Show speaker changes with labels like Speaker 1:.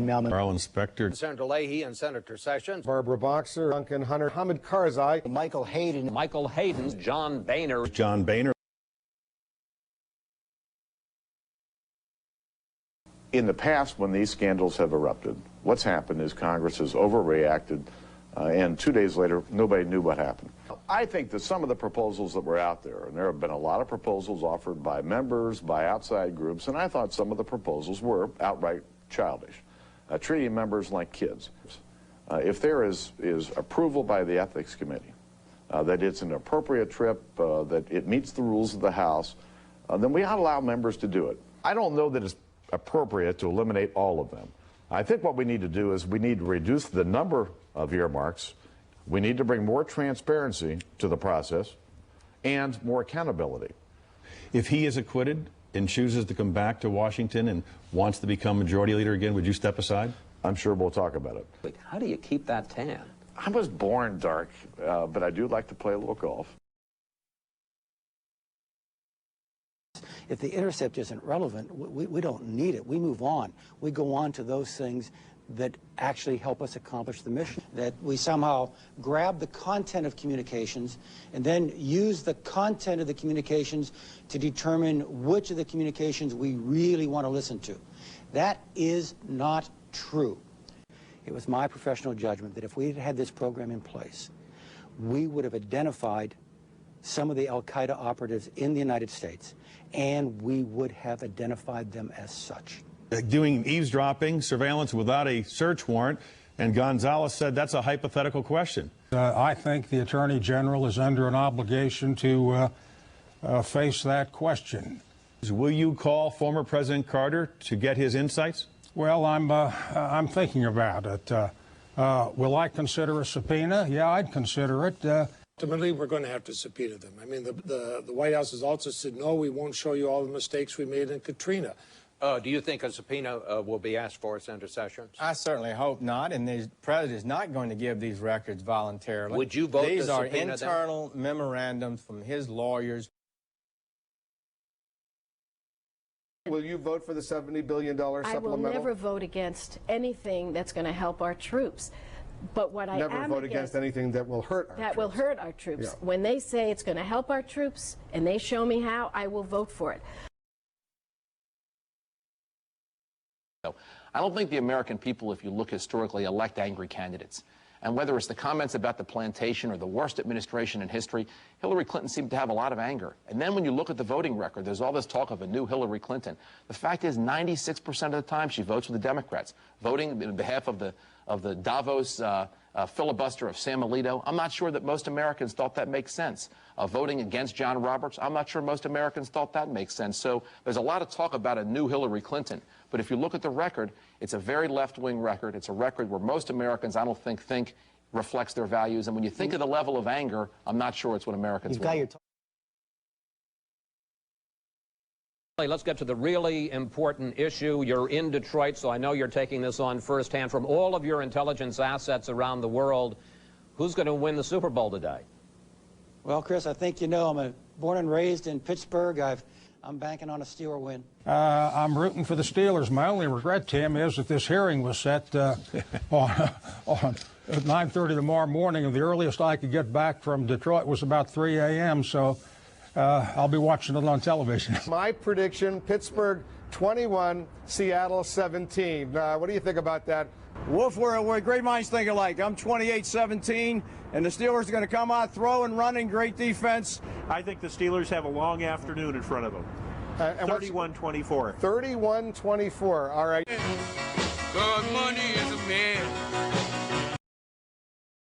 Speaker 1: Glenn Mehlman.
Speaker 2: Arlen, Specter.
Speaker 3: Senator Leahy and Senator Sessions.
Speaker 4: Barbara Boxer, Duncan, Hunter, Hamid Karzai.
Speaker 1: Michael Hayden.
Speaker 3: Michael Hayden. John Boehner.
Speaker 2: John Boehner.
Speaker 5: In the past, when these scandals have erupted, what's happened is Congress has overreacted, and 2 days later, nobody knew what happened. I think that some of the proposals that were out there, and there have been a lot of proposals offered by members, by outside groups, and I thought some of the proposals were outright childish, treating members like kids. If there is approval by the Ethics Committee that it's an appropriate trip, that it meets the rules of the House, then we ought to allow members to do it. I don't know that it's appropriate to eliminate all of them. I think what we need to do is we need to reduce the number of earmarks. We need to bring more transparency to the process and more accountability.
Speaker 2: If he is acquitted and chooses to come back to Washington and wants to become majority leader again, would you step aside?
Speaker 5: I'm sure we'll talk about it.
Speaker 3: Wait, how do you keep that tan?
Speaker 5: I was born dark, but I do like to play a little golf.
Speaker 1: If the intercept isn't relevant, we don't need it. We move on. We go on to those things that actually help us accomplish the mission. That we somehow grab the content of communications and then use the content of the communications to determine which of the communications we really want to listen to. That is not true. It was my professional judgment that if we had had this program in place, we would have identified some of the al-Qaeda operatives in the United States, and we would have identified them as such.
Speaker 2: Doing eavesdropping, surveillance without a search warrant, and Gonzalez said that's a hypothetical question.
Speaker 6: I think the Attorney General is under an obligation to face that question.
Speaker 2: Will you call former President Carter to get his insights?
Speaker 6: Well, I'm thinking about it. Will I consider a subpoena? Yeah, I'd consider it.
Speaker 7: Ultimately, we're going to have to subpoena them. I mean, the White House has also said, no, we won't show you all the mistakes we made in Katrina.
Speaker 3: Do you think a subpoena will be asked for, Senator Sessions?
Speaker 8: I certainly hope not, and the President is not going to give these records voluntarily.
Speaker 3: Would you vote
Speaker 8: These
Speaker 3: to
Speaker 8: are
Speaker 3: subpoena
Speaker 8: internal
Speaker 3: them?
Speaker 8: memorandums from his lawyers.
Speaker 4: Will you vote for the $70 billion supplemental?
Speaker 9: I will never vote against anything that's going to help our troops. But what I am
Speaker 4: Never vote against anything that will hurt our troops.
Speaker 9: That will hurt our troops.
Speaker 4: Yeah.
Speaker 9: When they say it's going to help our troops and they show me how, I will vote for it.
Speaker 10: I don't think the American people, if you look historically, elect angry candidates. And whether it's the comments about the plantation or the worst administration in history, Hillary Clinton seemed to have a lot of anger. And then when you look at the voting record, there's all this talk of a new Hillary Clinton. The fact is 96% of the time she votes for the Democrats, voting on behalf of the Davos filibuster of Sam Alito. I'm not sure that most Americans thought that makes sense. Voting against John Roberts, I'm not sure most Americans thought that makes sense. So there's a lot of talk about a new Hillary Clinton. But if you look at the record, it's a very left-wing record. It's a record where most Americans, I don't think reflects their values. And when you think of the level of anger, I'm not sure it's what Americans want.
Speaker 3: Let's get to the really important issue. You're in Detroit, so I know you're taking this on firsthand. From all of your intelligence assets around the world, who's going to win the Super Bowl today?
Speaker 1: Well, Chris, I think you know I'm born and raised in Pittsburgh. I'm banking on a Steeler win.
Speaker 6: I'm rooting for the Steelers. My only regret, Tim, is that this hearing was set on 9:30 tomorrow morning, and the earliest I could get back from Detroit was about 3 a.m., so I'll be watching it on television.
Speaker 4: My prediction, Pittsburgh 21, Seattle 17. What do you think about that?
Speaker 11: Wolf, we're great minds think alike. I'm 28-17, and the Steelers are going to come out throwing, running, great defense.
Speaker 12: I think the Steelers have a long afternoon in front of them. 31-24.
Speaker 4: 31-24. All right.
Speaker 13: God, money is a man.